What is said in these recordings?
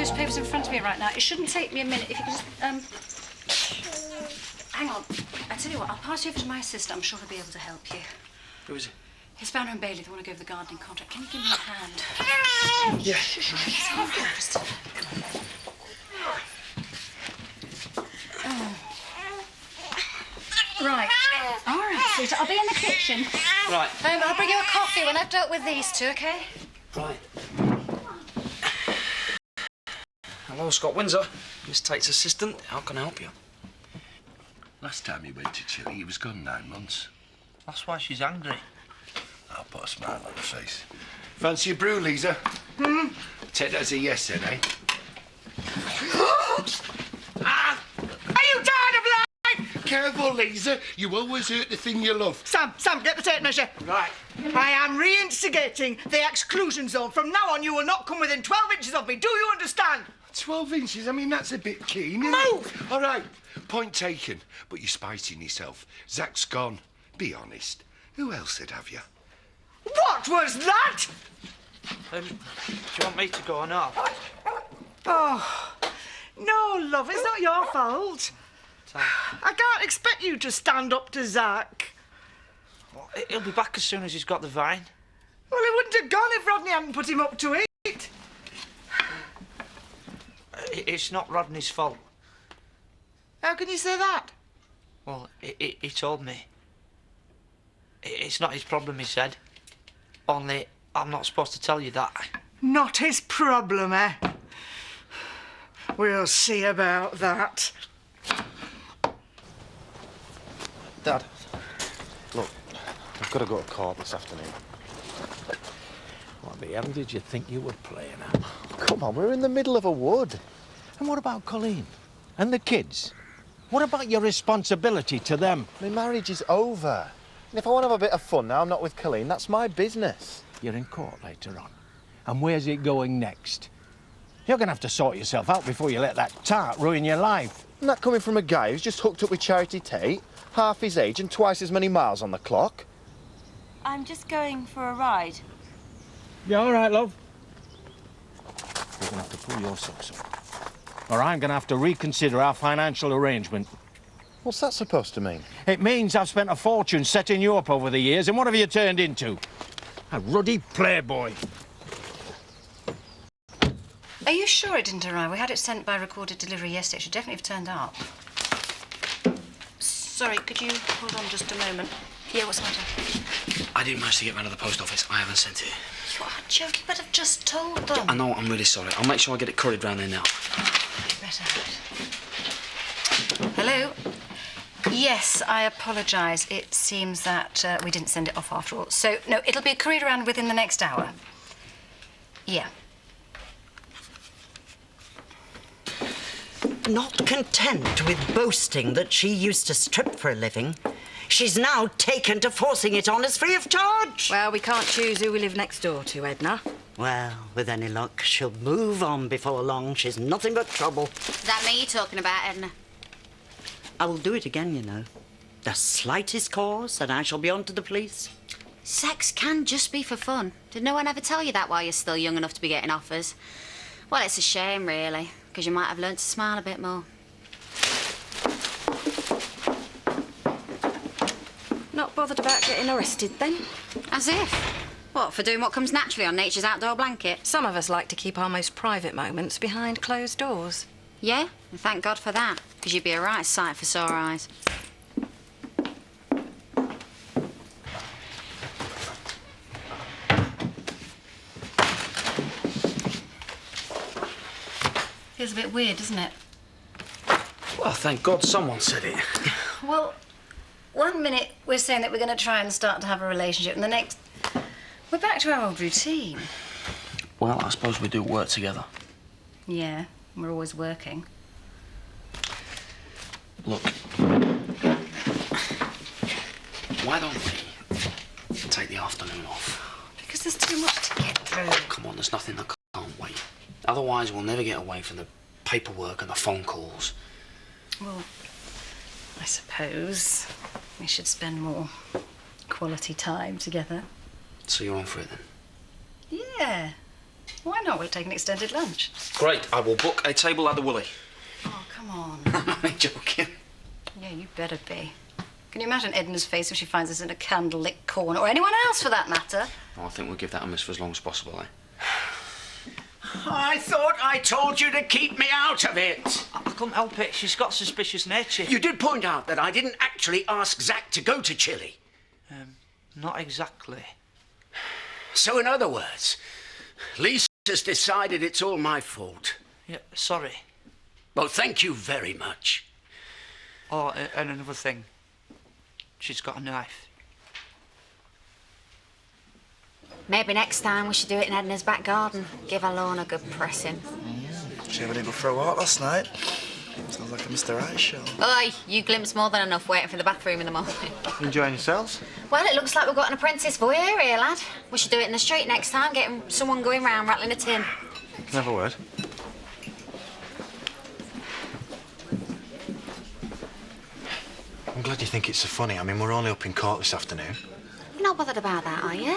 those papers in front of me right now. It shouldn't take me a minute. If you could just, hang on. I tell you what, I'll pass you over to my assistant. I'm sure he'll be able to help you. Who is it? It's Banner and Bailey. They want to go over the gardening contract. Can you give me a hand? Yeah. Right. All right, sweetheart. I'll be in the kitchen. Right. I'll bring you a coffee when I've dealt with these two, OK? Right. Hello, Scott Windsor. Miss Tate's assistant. How can I help you? Last time he went to Chile, he was gone 9 months. That's why she's angry. I'll put a smile on her face. Fancy a brew, Lisa? Take that as a yes, then, eh? Are you tired of lying? Careful, Lisa. You always hurt the thing you love. Sam, get the tape measure. Right. I am re-instigating the exclusion zone. From now on, you will not come within 12 inches of me. Do you understand? 12 inches? I mean, that's a bit keen, isn't Move! it? All right. Point taken. But you're spiting yourself. Zach's gone. Be honest. Who else would have you? What was that? Do you want me to go or not? Oh, no, love, it's not your fault. I can't expect you to stand up to Zach. Well, he'll be back as soon as he's got the vine. Well, he wouldn't have gone if Rodney hadn't put him up to it. It's not Rodney's fault. How can you say that? Well, he told me. It's not his problem, he said. Only, I'm not supposed to tell you that. Not his problem, eh? We'll see about that. Dad, look, I've got to go to court this afternoon. What the hell did you think you were playing at? Come on, we're in the middle of a wood. And what about Colleen? And the kids? What about your responsibility to them? My marriage is over. And if I want to have a bit of fun now I'm not with Colleen, that's my business. You're in court later on. And where's it going next? You're going to have to sort yourself out before you let that tart ruin your life. And that coming from a guy who's just hooked up with Charity Tate, half his age and twice as many miles on the clock. I'm just going for a ride. You all right, love? You're going to have to pull your socks up. Or I'm going to have to reconsider our financial arrangement. What's that supposed to mean? It means I've spent a fortune setting you up over the years, and what have you turned into? A ruddy playboy. Are you sure it didn't arrive? We had it sent by recorded delivery yesterday. It should definitely have turned up. Sorry, could you hold on just a moment? Yeah, what's the matter? I didn't manage to get round to the post office. I haven't sent it. You are joking, but I've just told them. I know, I'm really sorry. I'll make sure I get it couried round there now. You better have it. Hello? Yes, I apologise. It seems that we didn't send it off after all. So, no, it'll be couriered around within the next hour. Yeah. Not content with boasting that she used to strip for a living, she's now taken to forcing it on us free of charge. Well, we can't choose who we live next door to, Edna. Well, with any luck, she'll move on before long. She's nothing but trouble. Is that me you're talking about, Edna? I will do it again, you know. The slightest cause, and I shall be on to the police. Sex can just be for fun. Did no one ever tell you that while you're still young enough to be getting offers? Well, it's a shame, really, because you might have learned to smile a bit more. Not bothered about getting arrested, then? As if. What, for doing what comes naturally on nature's outdoor blanket? Some of us like to keep our most private moments behind closed doors. Yeah? And thank God for that, because you'd be a right sight for sore eyes. Feels a bit weird, doesn't it? Well, thank God someone said it. Well, one minute we're saying that we're going to try and start to have a relationship, and the next, we're back to our old routine. Well, I suppose we do work together. Yeah, we're always working. Look, why don't we take the afternoon off? Because there's too much to get through. Come on, there's nothing that can't wait. Otherwise, we'll never get away from the paperwork and the phone calls. Well, I suppose we should spend more quality time together. So you're on for it, then? Yeah. Why not? We'll take an extended lunch. Great. I will book a table at the Woolly. Oh, come on. I'm joking. Yeah, you better be. Can you imagine Edna's face if she finds us in a candlelit corner, or anyone else for that matter? Oh, I think we'll give that a miss for as long as possible, eh? I thought I told you to keep me out of it. I couldn't help it. She's got suspicious nature. You did point out that I didn't actually ask Zach to go to Chile. Not exactly. So, in other words, Lisa's decided it's all my fault. Yeah, sorry. Well, thank you very much. Oh, and another thing. She's got a knife. Maybe next time we should do it in Edna's back garden. Give her lawn a good pressing. She ever did go for a walk last night? Sounds like a Mr. Right show. Oi, you glimpsed more than enough waiting for the bathroom in the morning. Enjoying yourselves? Well, it looks like we've got an apprentice voyeur here, lad. We should do it in the street next time, getting someone going round rattling a tin. Never word. I'm glad you think it's so funny. I mean, we're only up in court this afternoon. You're not bothered about that, are you?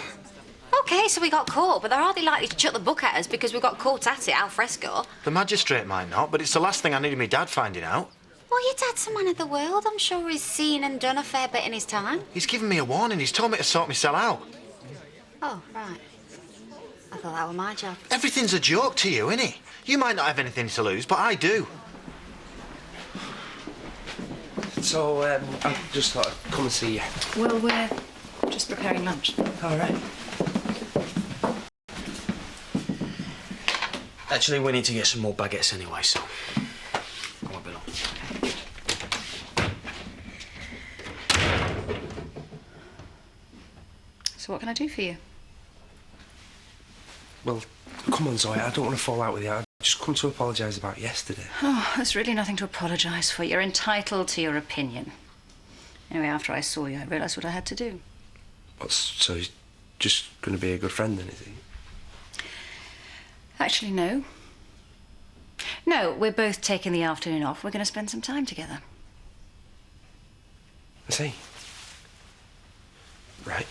OK, so we got caught, but they're hardly likely to chuck the book at us because we got caught at it al fresco. The magistrate might not, but it's the last thing I needed my dad finding out. Well, your dad's a man of the world. I'm sure he's seen and done a fair bit in his time. He's given me a warning. He's told me to sort myself out. Oh, right. I thought that was my job. Everything's a joke to you, innit? You might not have anything to lose, but I do. So, I just thought I'd come and see you. Well, we're just preparing lunch. All right. Actually, we need to get some more baguettes anyway, so I won't be long. So what can I do for you? Well, come on, Zoe. I don't want to fall out with you. I just come to apologise about yesterday. Oh, there's really nothing to apologise for. You're entitled to your opinion. Anyway, after I saw you, I realised what I had to do. So he's just going to be a good friend then, is he? Actually, no. No, we're both taking the afternoon off. We're going to spend some time together. I see. Right.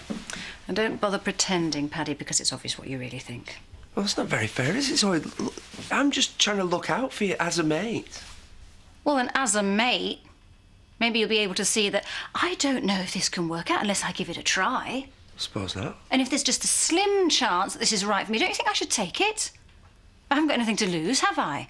And don't bother pretending, Paddy, because it's obvious what you really think. Well, that's not very fair, is it, Zoe? Look, I'm just trying to look out for you as a mate. Well, and as a mate, maybe you'll be able to see that I don't know if this can work out unless I give it a try. I suppose not. And if there's just a slim chance that this is right for me, don't you think I should take it? I haven't got anything to lose, have I?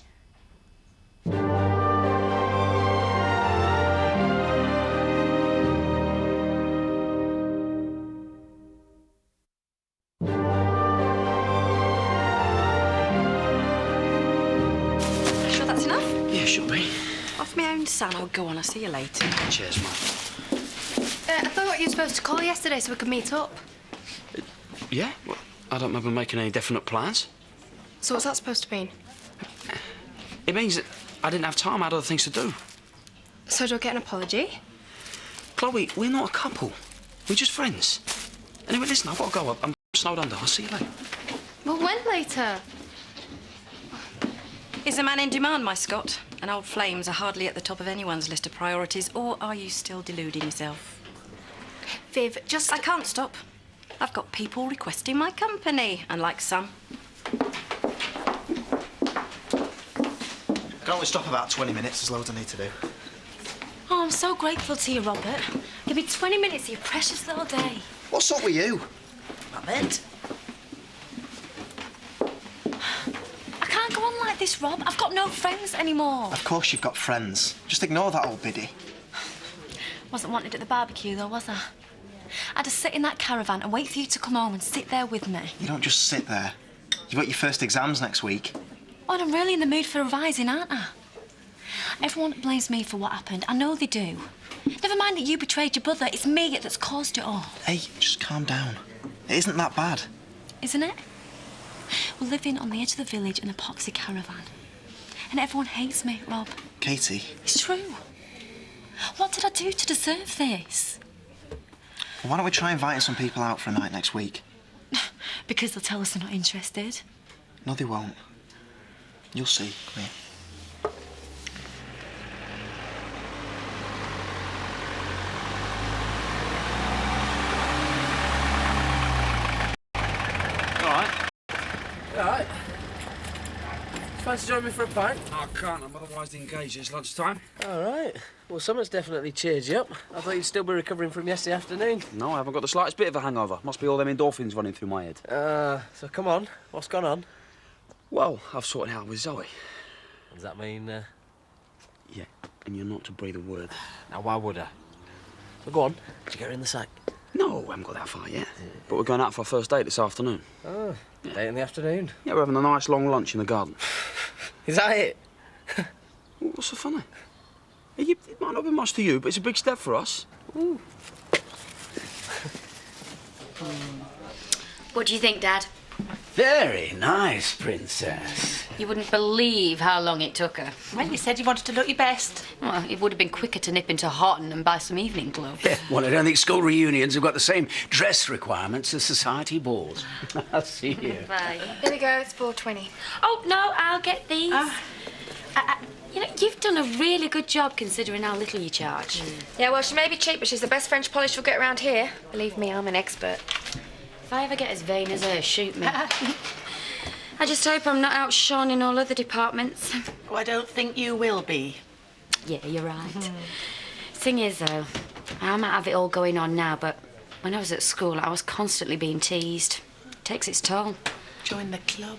Sure that's enough? Yeah, should be. Off my own Sam. Oh, go on. I'll see you later. Cheers, mate. I thought you were supposed to call yesterday so we could meet up. Yeah? Well, I don't remember making any definite plans. So what's that supposed to mean? It means that I didn't have time. I had other things to do. So do I get an apology? Chloe, we're not a couple. We're just friends. Anyway, listen, I've got to go. I'm snowed under. I'll see you later. Well, when later? Is a man in demand, my Scott? And old flames are hardly at the top of anyone's list of priorities, or are you still deluding yourself? Viv, just... I can't stop. I've got people requesting my company, unlike Sam. I can only stop about 20 minutes. There's loads I need to do. Oh, I'm so grateful to you, Robert. Give me 20 minutes of your precious little day. What's up with you? Robert? I can't go on like this, Rob. I've got no friends anymore. Of course you've got friends. Just ignore that old biddy. Wasn't wanted at the barbecue, though, was I? I'd just sit in that caravan and wait for you to come home and sit there with me. You don't just sit there. You've got your first exams next week. Oh, and I'm really in the mood for revising, aren't I? Everyone blames me for what happened. I know they do. Never mind that you betrayed your brother. It's me that's caused it all. Hey, just calm down. It isn't that bad. Isn't it? We're living on the edge of the village in a poxy caravan. And everyone hates me, Rob. Katie. It's true. What did I do to deserve this? Well, why don't we try inviting some people out for a night next week? Because they'll tell us they're not interested. No, they won't. You'll see. Come here. All right. All right. join me for a pint? I can't, I'm otherwise engaged. It's lunchtime. All right. Well, something's definitely cheered you up. I thought you'd still be recovering from yesterday afternoon. No, I haven't got the slightest bit of a hangover. Must be all them endorphins running through my head. So come on. What's gone on? Well, I've sorted it out with Zoe. Does that mean, Yeah, and you're not to breathe a word. Now, why would I? So go on. Did you get her in the sack? No, we haven't got that far yet. But we're going out for our first date this afternoon. Oh, date in the afternoon? Yeah, we're having a nice long lunch in the garden. Is that it? What's so funny? It might not be much to you, but it's a big step for us. Ooh. What do you think, Dad? Very nice, Princess. You wouldn't believe how long it took her. Well, you said you wanted to look your best. Well, it would have been quicker to nip into Horton and buy some evening clothes. Yeah, well, I don't think school reunions have got the same dress requirements as society balls. I'll see you. Bye. Here we go, it's 4:20. Oh, no, I'll get these. You know, you've done a really good job considering how little you charge. Yeah, well, she may be cheap, but she's the best French polish you'll get around here. Believe me, I'm an expert. If I ever get as vain as her, shoot me. I just hope I'm not outshone in all other departments. Oh, I don't think you will be. Yeah, you're right. Thing is, though, I might have it all going on now, but when I was at school, I was constantly being teased. It takes its toll. Join the club.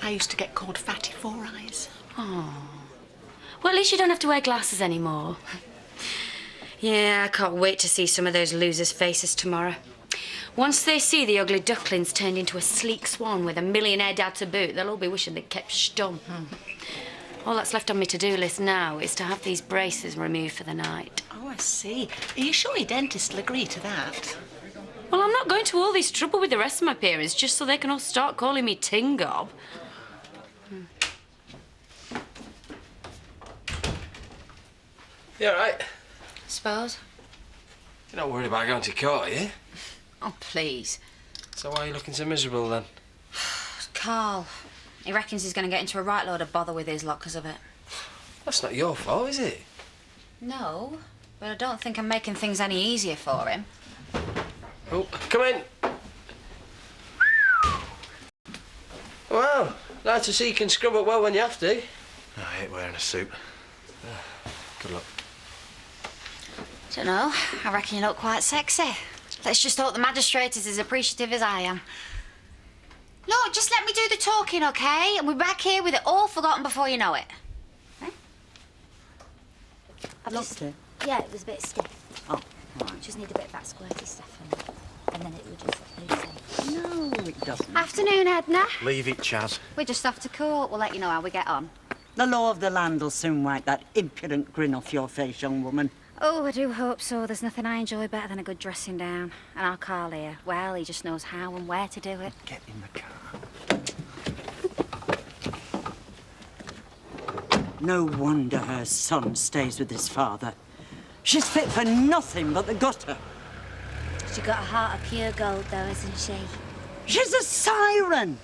I used to get called Fatty Four Eyes. Oh. Well, at least you don't have to wear glasses anymore. Yeah, I can't wait to see some of those losers' faces tomorrow. Once they see the ugly ducklings turned into a sleek swan with a millionaire dad to boot, they'll all be wishing they'd kept stum. All that's left on my to-do list now is to have these braces removed for the night. Oh, I see. Are you sure your dentist will agree to that? Well, I'm not going to all this trouble with the rest of my parents just so they can all start calling me Tingob. You all right? Suppose. You're not worried about going to court, are you? Oh, please. So why are you looking so miserable, then? Carl. He reckons he's going to get into a right load of bother with his lot because of it. That's not your fault, is it? No, but I don't think I'm making things any easier for him. Oh, come in. Well, nice to see you can scrub up well when you have to. I hate wearing a suit. Good luck. Don't know. I reckon you look quite sexy. Let's just hope the magistrate is as appreciative as I am. Look, just let me do the talking, OK? And we're back here with it all forgotten before you know it. Eh? I've lost it. Yeah, it was a bit stiff. Oh, all right. Just need a bit of that squirty stuff and then it would just loosen. No, it doesn't. Afternoon, Edna. Leave it, Chaz. We're just off to court. We'll let you know how we get on. The law of the land will soon wipe that impudent grin off your face, young woman. Oh, I do hope so. There's nothing I enjoy better than a good dressing down. And our Carl here, well, he just knows how and where to do it. Get in the car. No wonder her son stays with his father. She's fit for nothing but the gutter. She's got a heart of pure gold, though, isn't she? She's a siren,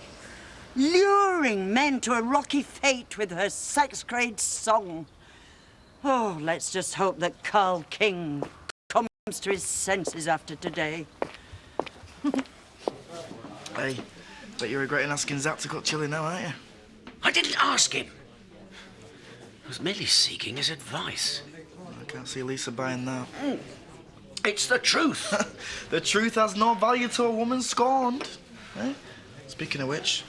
luring men to a rocky fate with her sex-grade song. Oh, let's just hope that Carl King comes to his senses after today. Hey, bet you're regretting asking Zach to cook chili now, aren't you? I didn't ask him. I was merely seeking his advice. I can't see Lisa buying that. It's the truth. The truth has no value to a woman scorned. Eh? Speaking of which...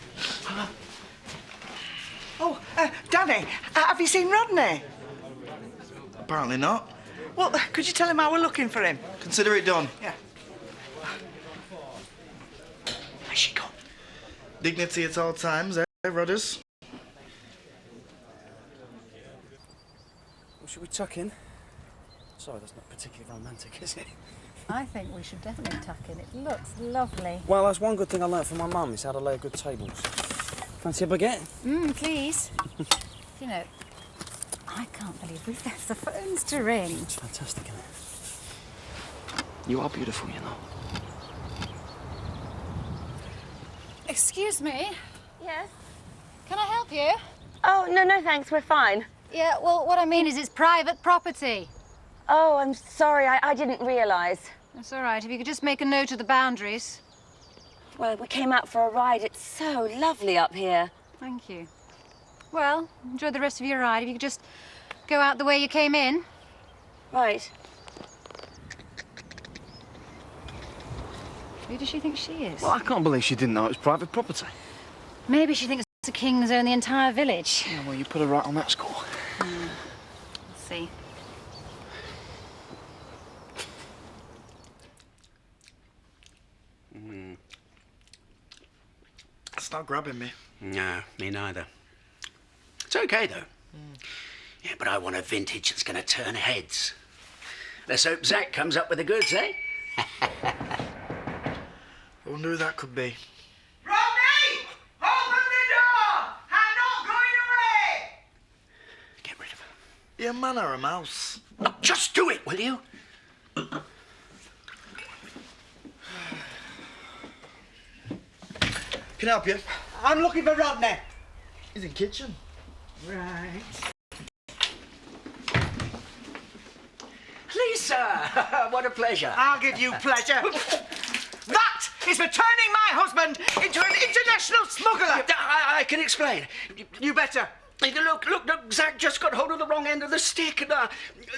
Oh, Danny, have you seen Rodney? Apparently not. Well, could you tell him how we're looking for him? Consider it done. Yeah. Where's she gone? Dignity at all times, eh, Rodders? Well, should we tuck in? Sorry, that's not particularly romantic, is it? I think we should definitely tuck in. It looks lovely. Well, that's one good thing I learnt from my mum, is how to lay good tables. Fancy a baguette? Please. You know, I can't believe we've left the phones to ring. It's fantastic, isn't it? You are beautiful, you know. Excuse me. Yes? Can I help you? Oh, no, thanks. We're fine. Yeah, well, what I mean is it's private property. Oh, I'm sorry. I didn't realise. That's all right. If you could just make a note of the boundaries. Well, we came out for a ride. It's so lovely up here. Thank you. Well, enjoy the rest of your ride. If you could just go out the way you came in. Right. Who does she think she is? Well, I can't believe she didn't know it was private property. Maybe she thinks the kings own the entire village. Yeah, well, you put her right on that score. Let's see. It's not grabbing me. No, me neither. It's okay, though. Yeah, but I want a vintage that's going to turn heads. Let's hope Zach comes up with the goods, eh? I wonder who that could be. Rodney! Open the door! I'm not going away! Get rid of her. You a man or a mouse? No, just do it, will you? Can I help you? I'm looking for Rodney. He's in the kitchen. Right. Lisa! What a pleasure. I'll give you pleasure. That is for turning my husband into an international smuggler. I can explain. You better. Look, Zach just got hold of the wrong end of the stick.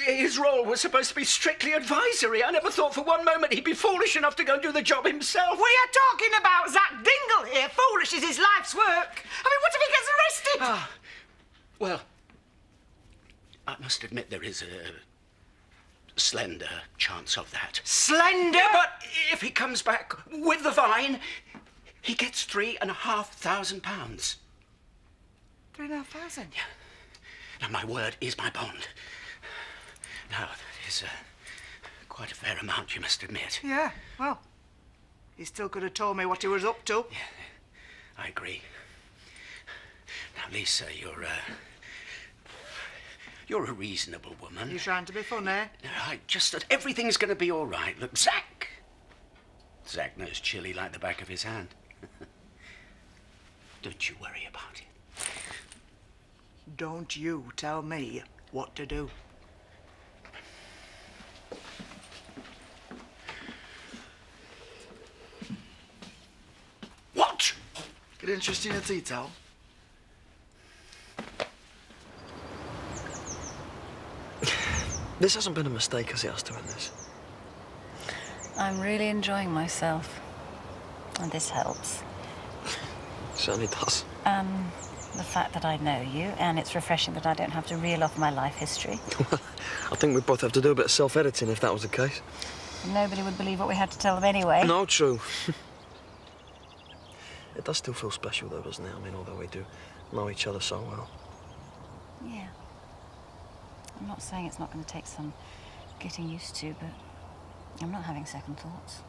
His role was supposed to be strictly advisory. I never thought for one moment he'd be foolish enough to go and do the job himself. We are talking about Zach Dingle here. Foolish is his life's work. I mean, what if he gets arrested? Well, I must admit there is a slender chance of that. Slender? Yeah, but if he comes back with the vine, he gets £3,500. 3,500? Yeah. Now, my word is my bond. Now, that is quite a fair amount, you must admit. Yeah, well, he still could have told me what he was up to. Yeah, I agree. Now, Lisa, you're a reasonable woman. You're trying to be funny. I just thought everything's going to be all right. Look, Zach knows chili like the back of his hand. Don't you worry about it. Don't you tell me what to do. What? Get interested in a tea towel? This hasn't been a mistake, has it, us doing this? I'm really enjoying myself. And this helps. Certainly does. The fact that I know you, and it's refreshing that I don't have to reel off my life history. I think we'd both have to do a bit of self-editing if that was the case. Nobody would believe what we had to tell them anyway. No, true. It does still feel special, though, doesn't it? I mean, although we do know each other so well. Yeah. I'm not saying it's not going to take some getting used to, but I'm not having second thoughts.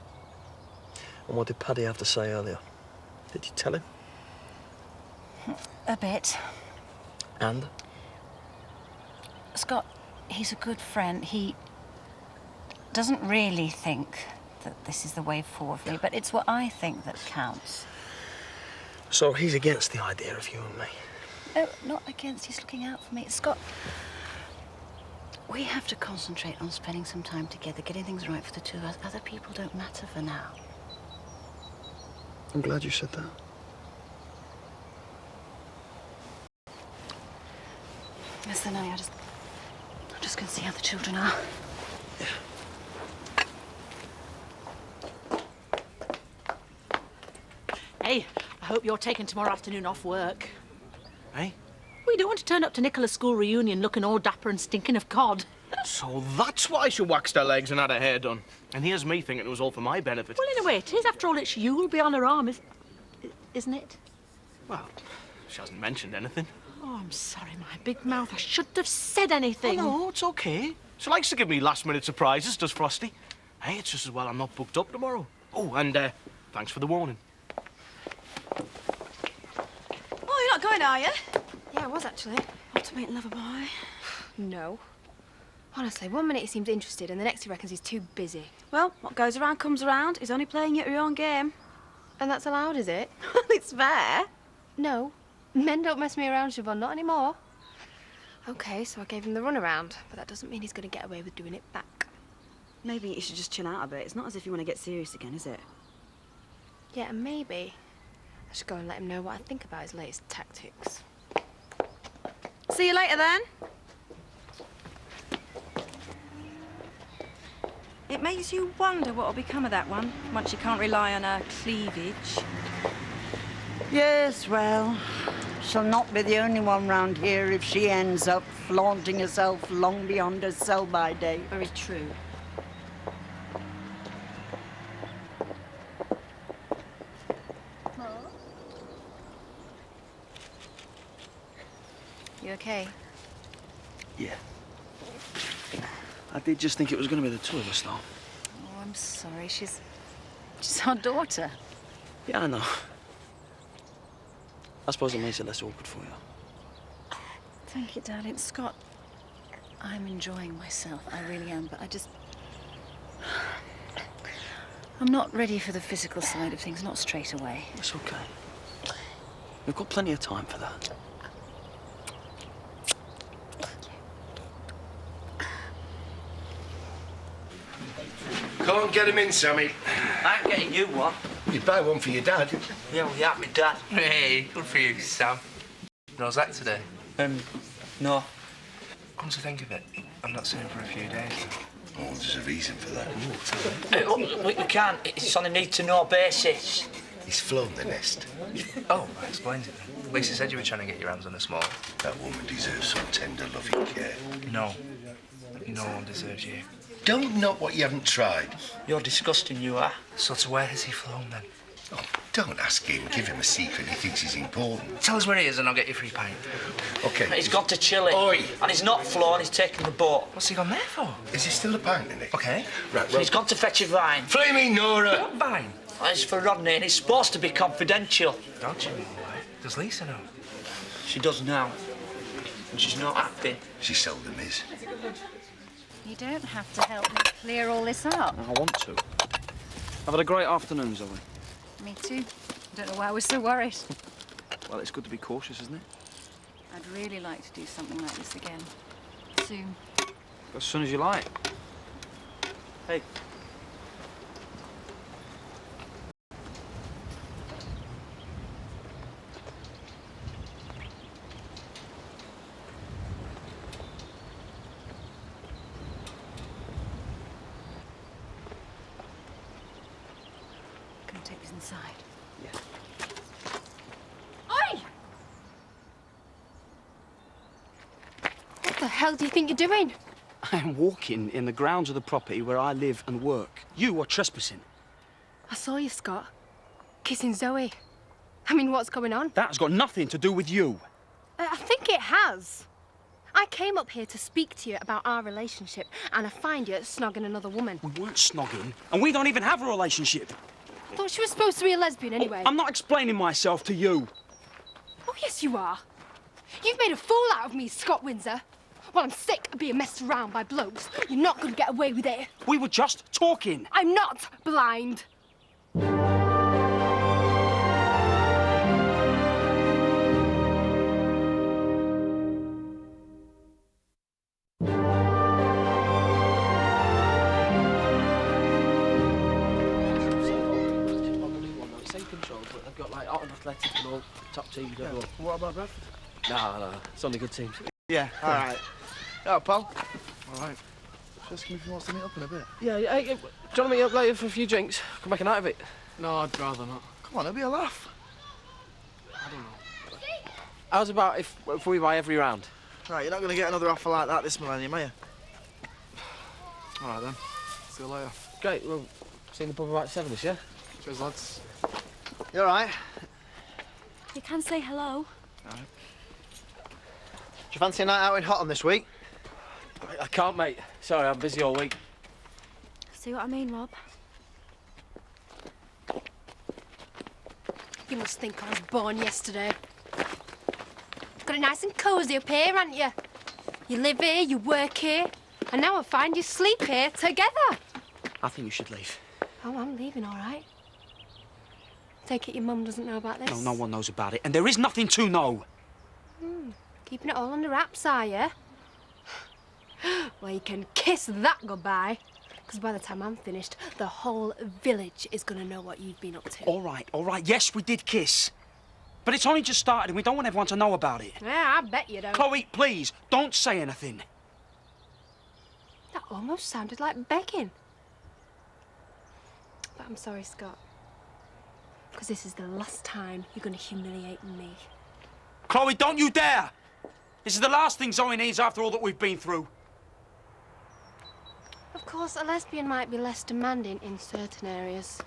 And what did Paddy have to say earlier? Did you tell him? A bit. And? Scott, he's a good friend. He doesn't really think that this is the way forward for me, but it's what I think that counts. So he's against the idea of you and me? No, not against. He's looking out for me. Scott, we have to concentrate on spending some time together, getting things right for the two of us. Other people don't matter for now. I'm glad you said that. Yes, then I'm just going to see how the children are. Hey, I hope you're taking tomorrow afternoon off work. Hey? We don't want to turn up to Nicola's school reunion looking all dapper and stinking of cod. So that's why she waxed her legs and had her hair done. And here's me thinking it was all for my benefit. Well, in a way it is. After all, it's you'll be on her arm, isn't it? Well, she hasn't mentioned anything. Oh, I'm sorry, my big mouth. I shouldn't have said anything. Oh, no, it's okay. She likes to give me last-minute surprises, does Frosty. Hey, it's just as well I'm not booked up tomorrow. Oh, and thanks for the warning. Oh, you're not going, are you? Yeah, I was actually. What to make love a boy? No. Honestly, one minute he seems interested and the next he reckons he's too busy. Well, what goes around comes around. He's only playing you at your own game. And that's allowed, is it? It's fair. No. Men don't mess me around, Siobhan, not anymore. OK, so I gave him the runaround, but that doesn't mean he's going to get away with doing it back. Maybe you should just chill out a bit. It's not as if you want to get serious again, is it? Yeah, and maybe I should go and let him know what I think about his latest tactics. See you later, then. It makes you wonder what'll become of that one once you can't rely on her cleavage. Yes, well, she'll not be the only one round here if she ends up flaunting herself long beyond her sell-by date. Very true. You okay? Yeah. I did just think it was going to be the two of us, though. Oh, I'm sorry. She's our daughter. Yeah, I know. I suppose it makes it less awkward for you. Thank you, darling. Scott, I'm enjoying myself. I really am, but I'm not ready for the physical side of things, not straight away. It's okay. We've got plenty of time for that. Can't get him in, Sammy. I ain't getting you one. You'd buy one for your dad. Yeah, well, you me dad. Hey, good for you, Sam. No Zach today? No. Come to think of it, I'm not seeing him for a few days. Oh, there's a reason for that. We can't. It's on a need-to-know basis. He's flown the nest. Oh, that explains it then. Lisa said you were trying to get your hands on a small. That woman deserves some tender, loving care. No. No one deserves you. Don't knock what you haven't tried. You're disgusting, you are. So to where has he flown then? Oh, don't ask him. Give him a secret. He thinks he's important. Tell us where he is and I'll get you free pint. OK. He's gone to Chile. Oi! And he's not flown, he's taken the boat. What's he gone there for? Is he still a pint in it? OK. Right, well... He's gone to fetch a vine. Flaming Nora! What vine? It's for Rodney and it's supposed to be confidential. Don't you know why? Does Lisa know? She does now. And she's not acting. She seldom is. You don't have to help me clear all this up. I want to. I've had a great afternoon, Zoe. Me too. Don't know why we're so worried. Well, it's good to be cautious, isn't it? I'd really like to do something like this again. Soon. As soon as you like. Hey. Can I take this inside? Yeah. Oi! What the hell do you think you're doing? I am walking in the grounds of the property where I live and work. You are trespassing. I saw you, Scott. Kissing Zoe. I mean, what's going on? That's got nothing to do with you. I think it has. I came up here to speak to you about our relationship, and I find you snogging another woman. We weren't snogging, and we don't even have a relationship. I thought she was supposed to be a lesbian anyway. I'm not explaining myself to you. Oh, yes, you are. You've made a fool out of me, Scott Windsor. Well, I'm sick of being messed around by blokes. You're not going to get away with it. We were just talking. I'm not blind. They've got like Otten Athletic and all top teams. Yeah. What about Bradford? No, it's only good teams. Yeah, all right. Oh, pal. All right. Just ask him if he wants to meet up in a bit. Yeah, hey, do you want to meet up later for a few drinks? Come make a night of it. No, I'd rather not. Come on, it'll be a laugh. I don't know. How's about if we buy every round? Right, you're not going to get another offer like that this millennium, are you? All right, then. See you later. Great, well, see you in the pub about 7ish, yeah? Cheers, lads. You all right? You can say hello. All right. Do you fancy a night out in Hotton this week? I can't, mate. Sorry, I'm busy all week. See what I mean, Rob? You must think I was born yesterday. Got it nice and cosy up here, haven't you? You live here, you work here, and now I find you sleep here together. I think you should leave. Oh, I'm leaving, all right. Take it your mum doesn't know about this? No, no one knows about it, and there is nothing to know. Keeping it all under wraps, are you? Well, you can kiss that goodbye, because by the time I'm finished, the whole village is going to know what you've been up to. All right, yes, we did kiss. But it's only just started and we don't want everyone to know about it. Yeah, I bet you don't. Chloe, please, don't say anything. That almost sounded like begging. But I'm sorry, Scott. Because this is the last time you're going to humiliate me. Chloe, don't you dare! This is the last thing Zoe needs after all that we've been through. Of course, a lesbian might be less demanding in certain areas.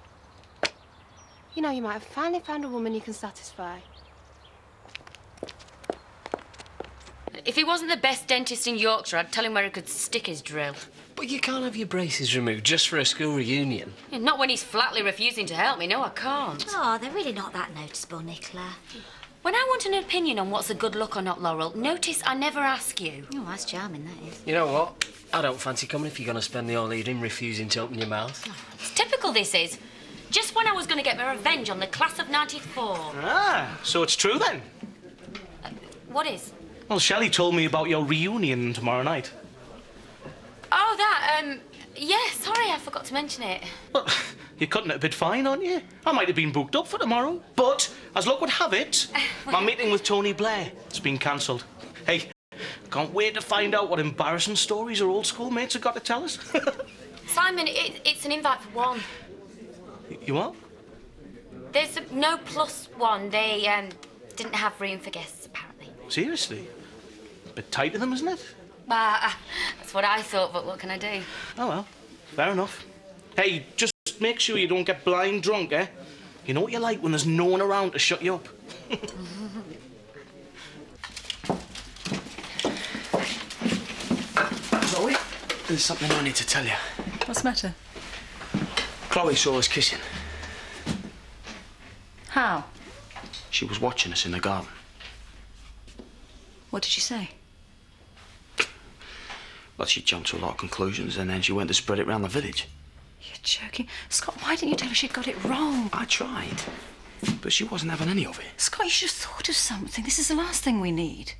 You know, you might have finally found a woman you can satisfy. If he wasn't the best dentist in Yorkshire, I'd tell him where he could stick his drill. But you can't have your braces removed just for a school reunion. Yeah, not when he's flatly refusing to help me. No, I can't. Oh, they're really not that noticeable, Nicola. When I want an opinion on what's a good look or not, Laurel, notice I never ask you. Oh, that's charming, that is. You know what? I don't fancy coming if you're going to spend the whole evening refusing to open your mouth. It's typical, this is. Just when I was going to get my revenge on the class of '94. Ah, so it's true then? What is? Well, Shelley told me about your reunion tomorrow night. Oh, that, yeah, sorry, I forgot to mention it. Well, you're cutting it a bit fine, aren't you? I might have been booked up for tomorrow. But, as luck would have it, my meeting with Tony Blair has been cancelled. Hey, can't wait to find out what embarrassing stories our old schoolmates have got to tell us. Simon, it's an invite for one. You what? There's no +1. They, didn't have room for guests, apparently. Seriously? A bit tight to them, isn't it? That's what I thought, but what can I do? Oh, well, fair enough. Hey, just make sure you don't get blind drunk, eh? You know what you're like when there's no one around to shut you up. Zoe, there's something I need to tell you. What's the matter? Chloe saw us kissing. How? She was watching us in the garden. What did she say? Well, she jumped to a lot of conclusions and then she went to spread it round the village. You're joking. Scott, why didn't you tell her she'd got it wrong? I tried, but she wasn't having any of it. Scott, you should have thought of something. This is the last thing we need.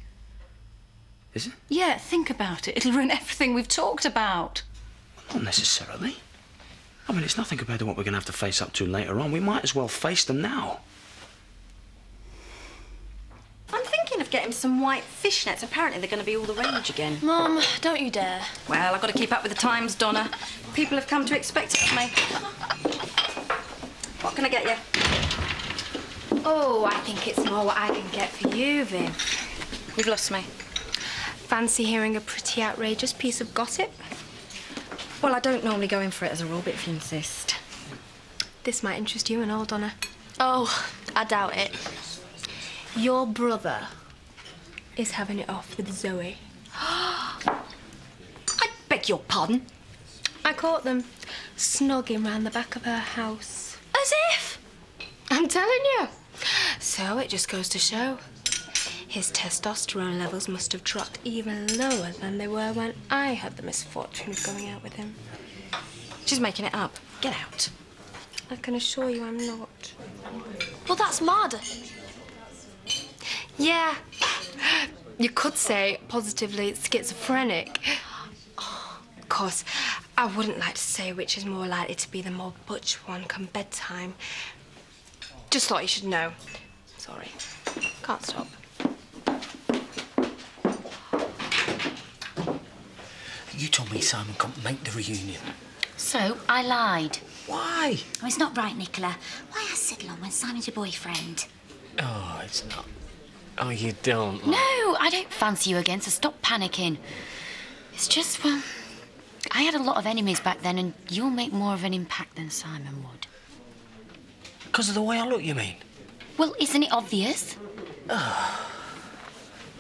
Is it? Yeah, think about it. It'll ruin everything we've talked about. Not necessarily. I mean, it's nothing compared to what we're going to have to face up to later on. We might as well face them now. I'm thinking of getting some white fishnets. Apparently they're going to be all the rage again. Mum, don't you dare. Well, I've got to keep up with the times, Donna. People have come to expect it of me. What can I get you? Oh, I think it's more what I can get for you, Viv. You've lost me. Fancy hearing a pretty outrageous piece of gossip? Well, I don't normally go in for it as a rule, but if you insist. This might interest you and all, Donna. Oh, I doubt it. Your brother is having it off with Zoe. I beg your pardon? I caught them snogging round the back of her house. As if? I'm telling you. So it just goes to show. His testosterone levels must have dropped even lower than they were when I had the misfortune of going out with him. She's making it up. Get out. I can assure you I'm not. Well, that's mad. Yeah. You could say positively schizophrenic. Of course, I wouldn't like to say which is more likely to be the more butch one come bedtime. Just thought you should know. Sorry. Can't stop. You told me Simon couldn't make the reunion. So, I lied. Why? Oh, it's not right, Nicola. Why ask Sidle on when Simon's your boyfriend? Oh, it's not. Oh, you don't? No, I don't fancy you again, so stop panicking. It's just, well, I had a lot of enemies back then, and you'll make more of an impact than Simon would. Because of the way I look, you mean? Well, isn't it obvious? Oh,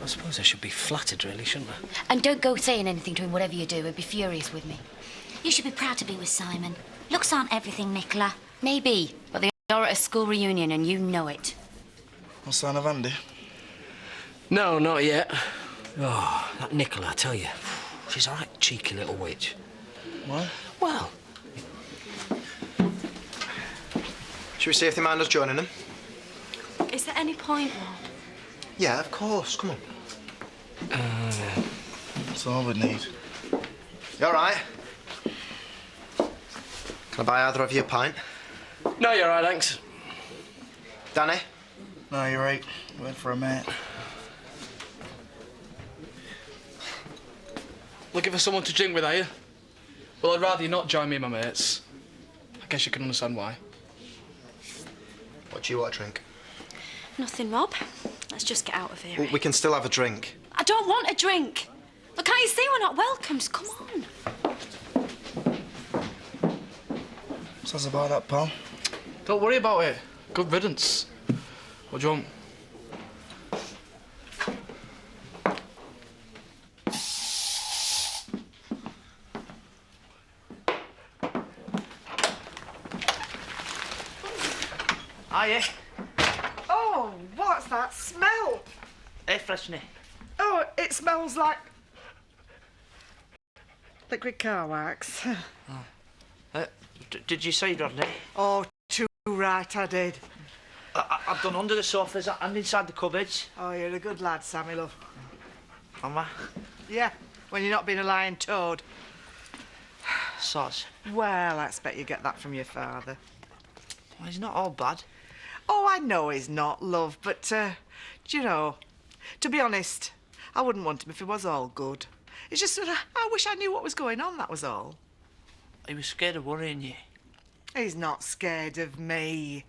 I suppose I should be flattered, really, shouldn't I? And don't go saying anything to him, whatever you do. He'd be furious with me. You should be proud to be with Simon. Looks aren't everything, Nicola. Maybe, but they are at a school reunion, and you know it. No sign of Andy? No, not yet. Oh, that Nicola, I tell you, she's a right cheeky little witch. Why? Well, Should we see if they mind us joining them? Is there any point, Mum? Yeah, of course. Come on. That's all we need. You all right? Can I buy either of you a pint? No, you're all right, thanks. Danny, No, you're right. Went for a mate. Looking for someone to drink with, are you? Well, I'd rather you not join me and my mates. I guess you can understand why. What do you want to drink? Nothing, Rob. Let's just get out of here. Well, we can still have a drink. I don't want a drink. Look, can't you see we're not welcome? Just come on. Sounds about that, pal. Don't worry about it. Good riddance. What do you want? Hiya. Oh, what's that smell? Air freshener. Oh, it smells like liquid car wax. Did you see, Rodney? Oh, too right, I did. I've done under the sofas and inside the cupboards. Oh, you're a good lad, Sammy, love. Am I? Yeah, when you're not being a lying toad. Soz. Well, I expect you get that from your father. Well, he's not all bad. Oh, I know he's not, love, but, do you know, to be honest, I wouldn't want him if he was all good. It's just that I wish I knew what was going on, that was all. He was scared of worrying you. He's not scared of me.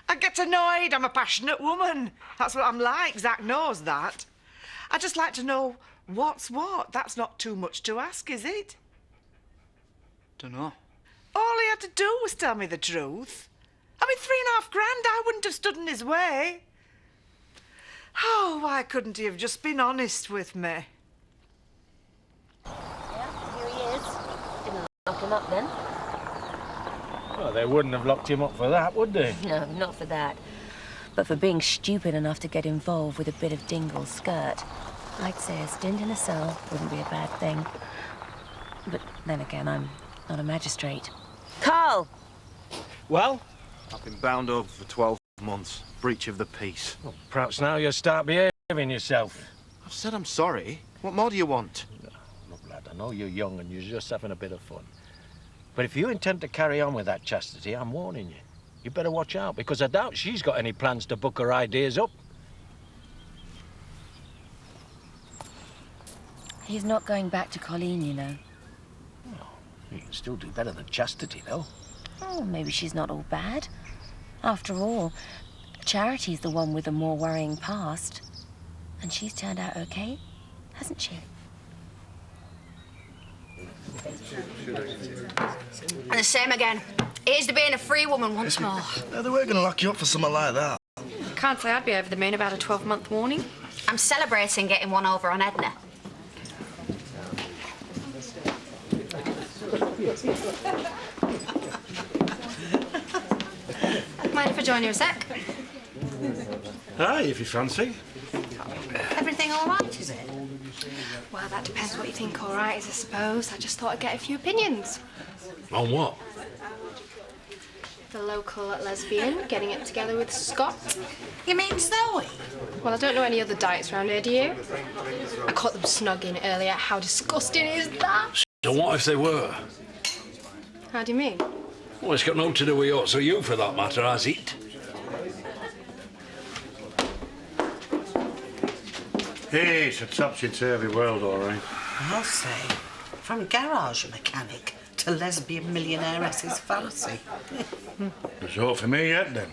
I get annoyed. I'm a passionate woman. That's what I'm like. Zach knows that. I just like to know what's what. That's not too much to ask, is it? Dunno. All he had to do was tell me the truth. I mean, $3.5 grand, I wouldn't have stood in his way. Oh, why couldn't he have just been honest with me? Yeah, here he is. Didn't lock him up then. Well, they wouldn't have locked him up for that, would they? No, not for that. But for being stupid enough to get involved with a bit of dingle skirt. I'd say a stint in a cell wouldn't be a bad thing. But then again, I'm not a magistrate. Carl! Well? I've been bound over for 12 months. Breach of the peace. Well, perhaps now you'll start behaving yourself. I've said I'm sorry. What more do you want? Look, lad, I know you're young and you're just having a bit of fun. But if you intend to carry on with that chastity, I'm warning you. You better watch out, because I doubt she's got any plans to book her ideas up. He's not going back to Colleen, you know. Well, you can still do better than chastity, though. Oh, maybe she's not all bad. After all, Charity's the one with the more worrying past. And she's turned out okay, hasn't she? And the same again. Here's to being a free woman once more. No, they weren't going to lock you up for something like that. Can't say I'd be over the moon about a 12-month warning. I'm celebrating getting one over on Edna. Mind if I join you a sec? Aye, if you fancy. Everything all right, is it? Well, that depends what you think all right is, I suppose. I just thought I'd get a few opinions. On what? The local lesbian getting it together with Scott. You mean Zoe? Well, I don't know any other diets around here, do you? I caught them snogging earlier. How disgusting is that? So what if they were? How do you mean? Well, it's got nothing to do with yours or you, for that matter, has it? Hey, it's a topsy-turvy world, all right. I'll say. From garage mechanic to lesbian millionairesse's fancy. There's hope for me yet, then.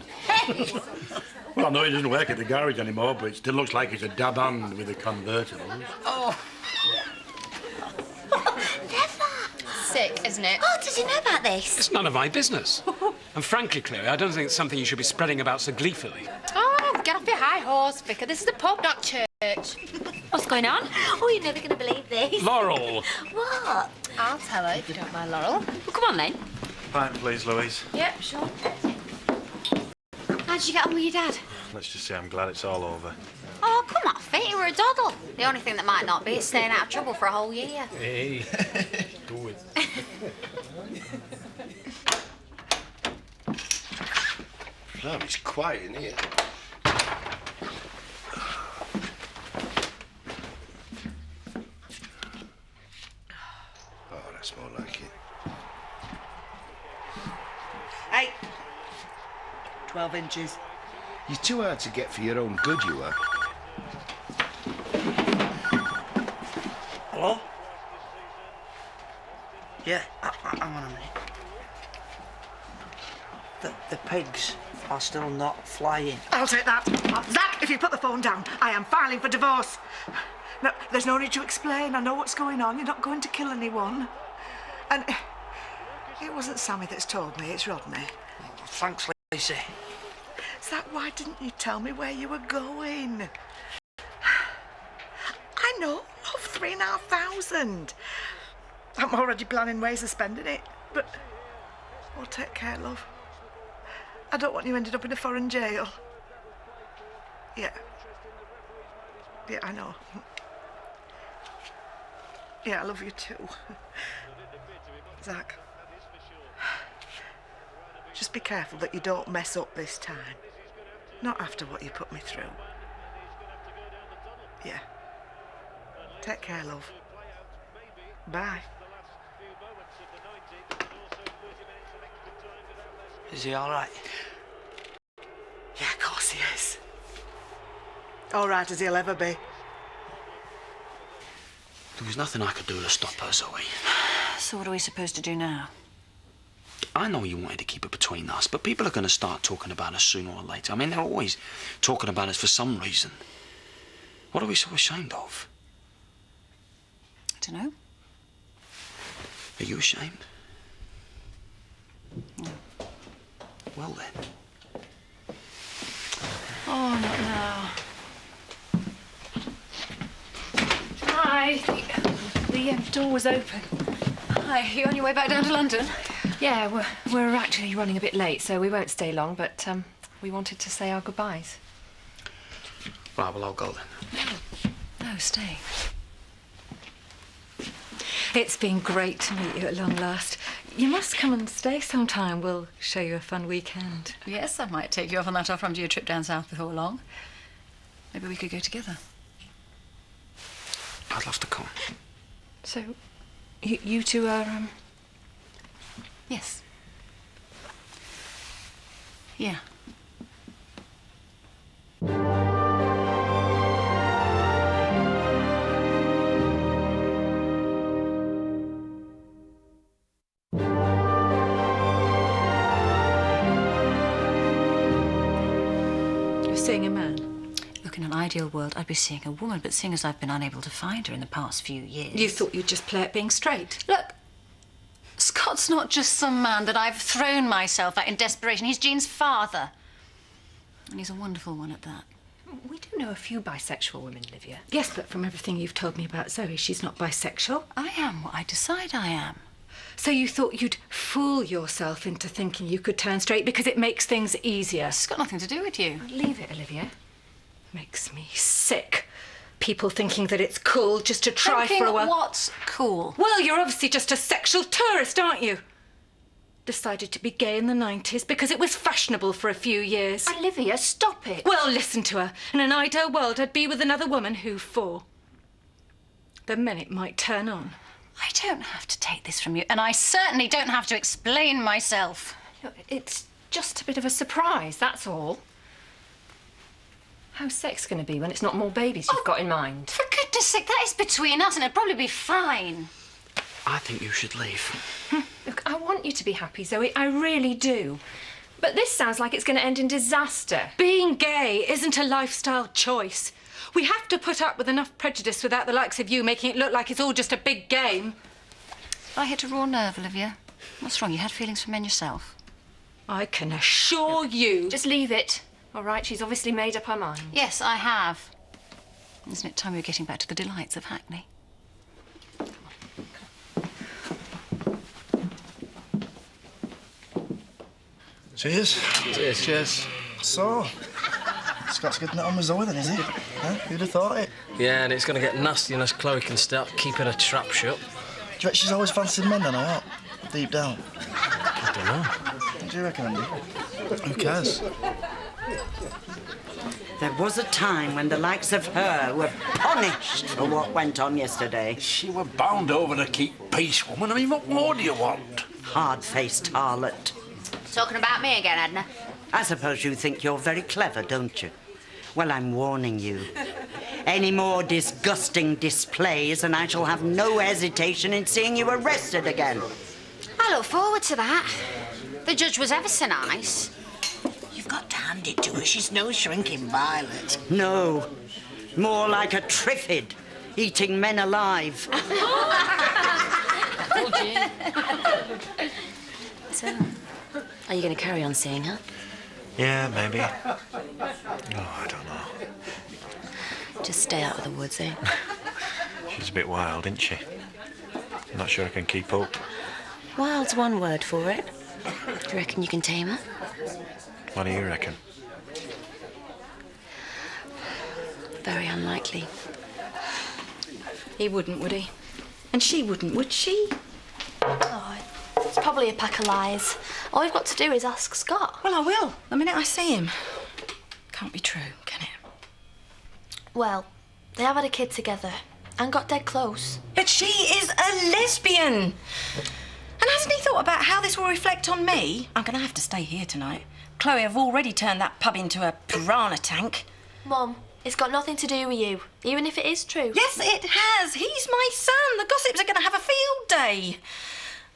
Well, I know he doesn't work at the garage anymore, but it still looks like he's a dab hand with the convertibles. Oh. Sick, isn't it? Oh, did you know about this? It's none of my business. And frankly, Chloe, I don't think it's something you should be spreading about so gleefully. Oh, get off your high horse, Vicar. This is the pub, not church. What's going on? Oh, you're never going to believe this. Laurel! What? I'll tell her if you don't mind, Laurel. Well, come on, then. Pint, please, Louise. Yep, sure. How did you get on with your dad? Let's just say I'm glad it's all over. Oh, come off it. You were a doddle. The only thing that might not be is staying out of trouble for a whole year. Hey, do it. No, it's quiet in here. Oh, that's more like it. Hey! 12 inches. You're too hard to get for your own good, you are. Hello? Yeah, hang on a minute. The pigs are still not flying. I'll take that. Zach, if you put the phone down, I am filing for divorce. No, there's no need to explain. I know what's going on. You're not going to kill anyone. And it wasn't Sammy that's told me, it's Rodney. Thanks, Lacey. Zach, why didn't you tell me where you were going? I know, love, 3,500. I'm already planning ways of spending it, but... Oh, take care, love. I don't want you ended up in a foreign jail. Yeah. Yeah, I know. Yeah, I love you too. Zach. Just be careful that you don't mess up this time. Not after what you put me through. Yeah. Take care, love. Bye. Is he all right? Yeah, of course he is. All right as he'll ever be. There was nothing I could do to stop her, Zoe. So what are we supposed to do now? I know you wanted to keep it between us, but people are going to start talking about us sooner or later. I mean, they're always talking about us for some reason. What are we so ashamed of? I don't know. Are you ashamed? No. Well, then. Oh, not now. Hi. The door was open. Hi, you on your way back down to London? Yeah, we're actually running a bit late, so we won't stay long, but we wanted to say our goodbyes. Right, well, I'll go then. No, stay. It's been great to meet you at long last. You must come and stay sometime. We'll show you a fun weekend. Yes, I might take you off on that offer after your trip down south before long. Maybe we could go together. I'd love to come. So, you two are, Yes. Yeah. You're seeing a man? Look, in an ideal world, I'd be seeing a woman, but seeing as I've been unable to find her in the past few years... You thought you'd just play at being straight? Look, Scott's not just some man that I've thrown myself at in desperation. He's Jean's father. And he's a wonderful one at that. We do know a few bisexual women, Livia. Yes, but from everything you've told me about Zoe, she's not bisexual. I am what I decide I am. So you thought you'd fool yourself into thinking you could turn straight because it makes things easier? It's got nothing to do with you. Leave it, Olivia. Makes me sick. People thinking that it's cool just to try for a while. What's cool? Well, you're obviously just a sexual tourist, aren't you? Decided to be gay in the 90s because it was fashionable for a few years. Olivia, stop it. Well, listen to her. In an ideal world, I'd be with another woman who for. The men it might turn on. I don't have to take this from you, and I certainly don't have to explain myself. It's just a bit of a surprise, that's all. How's sex going to be when it's not more babies you've got in mind? For goodness sake, that is between us, and it'll probably be fine. I think you should leave. Look, I want you to be happy, Zoe. I really do. But this sounds like it's going to end in disaster. Being gay isn't a lifestyle choice. We have to put up with enough prejudice without the likes of you making it look like it's all just a big game. I hit a raw nerve, Olivia. What's wrong? You had feelings for men yourself? I can assure you... Just leave it. All right, she's obviously made up her mind. Yes, I have. Isn't it time we were getting back to the delights of Hackney? Cheers. Cheers. Cheers. So, Scott's getting it on with Zoe then, is he? Huh? Who'd have thought it? Yeah, and it's going to get nasty unless Chloe can start keeping her trap shut. Do you reckon she's always fancied men then, or what? Deep down. I don't know. What do you reckon, Andy? Who cares? There was a time when the likes of her were punished for what went on yesterday. She were bound over to keep peace, woman. I mean, what more do you want? Hard-faced harlot. Talking about me again, Edna? I suppose you think you're very clever, don't you? Well, I'm warning you. Any more disgusting displays and I shall have no hesitation in seeing you arrested again. I look forward to that. The judge was ever so nice. You've got to hand it to her. She's no shrinking violet. No. More like a triffid, eating men alive. So, are you going to carry on seeing her? Yeah, maybe. Oh, I don't know. Just stay out of the woods, eh? She's a bit wild, isn't she? I'm not sure I can keep up. Wild's one word for it. Do you reckon you can tame her? What do you reckon? Very unlikely. He wouldn't, would he? And she wouldn't, would she? Oh, it's probably a pack of lies. All you've got to do is ask Scott. Well, I will, the minute I see him. Can't be true, can it? Well, they have had a kid together and got dead close. But she is a lesbian! And hasn't he thought about how this will reflect on me? I'm going to have to stay here tonight. Chloe, I've already turned that pub into a piranha tank. Mum, it's got nothing to do with you, even if it is true. Yes, it has. He's my son. The gossips are going to have a field day.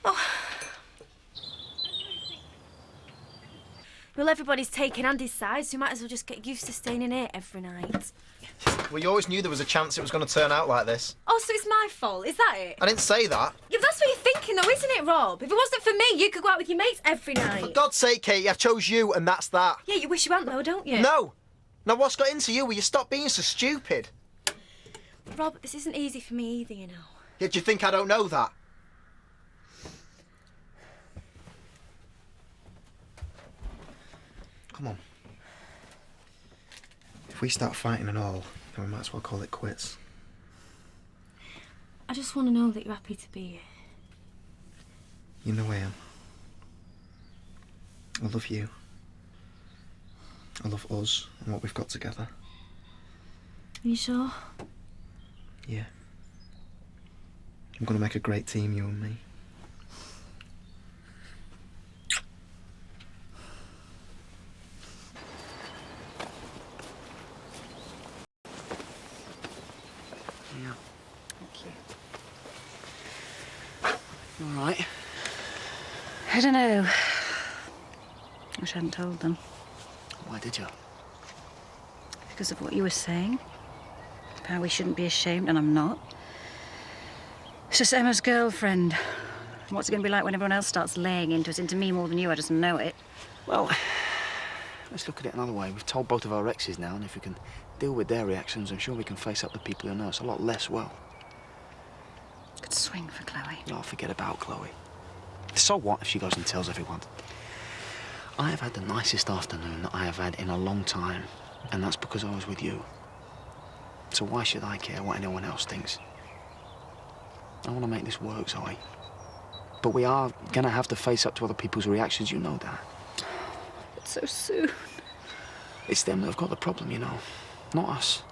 Oh. Well, everybody's taking Andy's side, so you might as well just get used to staying in here every night. Well, you always knew there was a chance it was going to turn out like this. Oh, so it's my fault, is that it? I didn't say that. Yeah, that's what you're thinking, though, isn't it, Rob? If it wasn't for me, you could go out with your mates every night. For God's sake, Katie, I chose you, and that's that. Yeah, you wish you hadn't, though, don't you? No. Now, what's got into you? Will you stop being so stupid? Rob, this isn't easy for me either, you know. Yeah, do you think I don't know that? Come on. If we start fighting and all, then we might as well call it quits. I just want to know that you're happy to be here. You know I am. I love you. I love us and what we've got together. Are you sure? Yeah. I'm going to make a great team, you and me. Yeah. Thank you. All right. I don't know. Wish I hadn't told them. Why did you? Because of what you were saying. How we shouldn't be ashamed, and I'm not. It's just Emma's girlfriend. What's it going to be like when everyone else starts laying into us, into me more than you? I just know it. Well, let's look at it another way. We've told both of our exes now, and if we can deal with their reactions, I'm sure we can face up to people who know us a lot less well. Could swing for Chloe. Oh, forget about Chloe. So what if she goes and tells everyone? I have had the nicest afternoon that I have had in a long time, and that's because I was with you. So why should I care what anyone else thinks? I want to make this work, Zoe. But we are going to have to face up to other people's reactions, you know that. But so soon. It's them that have got the problem, you know, not us.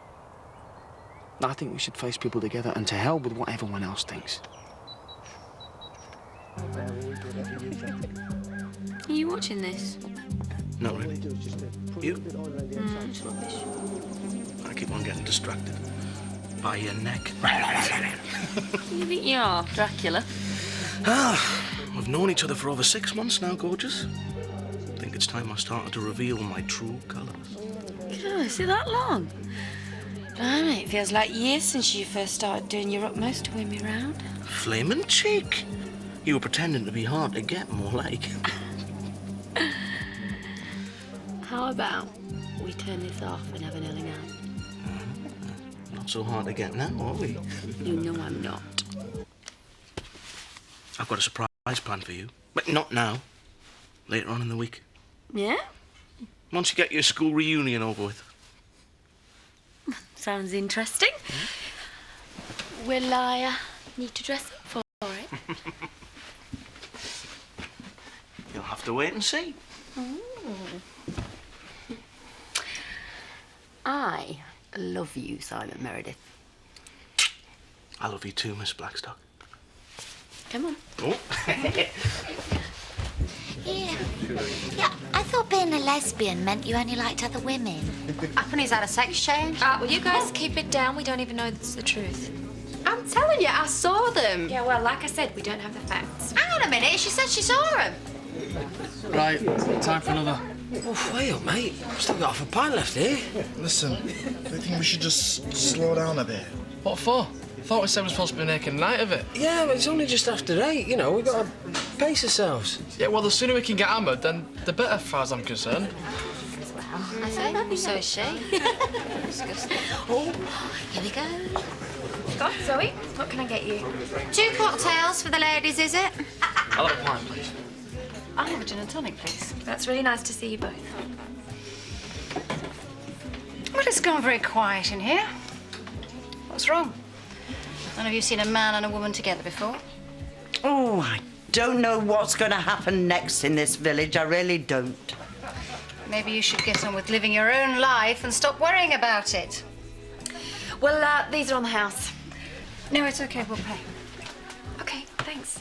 I think we should face people together, and to hell with what everyone else thinks. Are you watching this? Not really. You? It's rubbish. I keep on getting distracted by your neck. You think you are, Dracula? We've known each other for over 6 months now, gorgeous. I think it's time I started to reveal my true colours. Oh, is it that long? Blimey, it feels like years since you first started doing your utmost to win me round. Flaming cheek! You were pretending to be hard to get, more like. How about we turn this off and have an early night? Not so hard to get now, are we? You know I'm not. I've got a surprise planned for you. But not now. Later on in the week. Yeah? Once you get your school reunion over with. Sounds interesting. Will I need to dress up for it? You'll have to wait and see. Ooh. I love you, Simon Meredith. I love you too, Miss Blackstock. Come on. Oh. Yeah. Yeah, I thought being a lesbian meant you only liked other women. Happen he's had a sex change? Will you guys keep it down? We don't even know that's the truth. I'm telling you, I saw them. Yeah, well, like I said, we don't have the facts. Hang on a minute, she said she saw him. Right, time for another. Oh, wait up, mate. I've still got half a pint left here. Listen, do you think we should just slow down a bit? What for? I thought we said we're supposed to be making a night of it. Yeah, but it's only just after 8, you know. We've got to pace ourselves. Yeah, well, the sooner we can get hammered, then the better, as far as I'm concerned. I say, so is she. Disgusting. Oh, here we go. God, Zoe, what can I get you? 2 cocktails for the ladies, is it? I'll have a pint, please. I'll have a gin and tonic, please. That's really nice to see you both. Well, it's gone very quiet in here. What's wrong? None of you seen a man and a woman together before? Oh, I don't know what's going to happen next in this village. I really don't. Maybe you should get on with living your own life and stop worrying about it. Well, these are on the house. No, it's okay. We'll pay. Okay, thanks.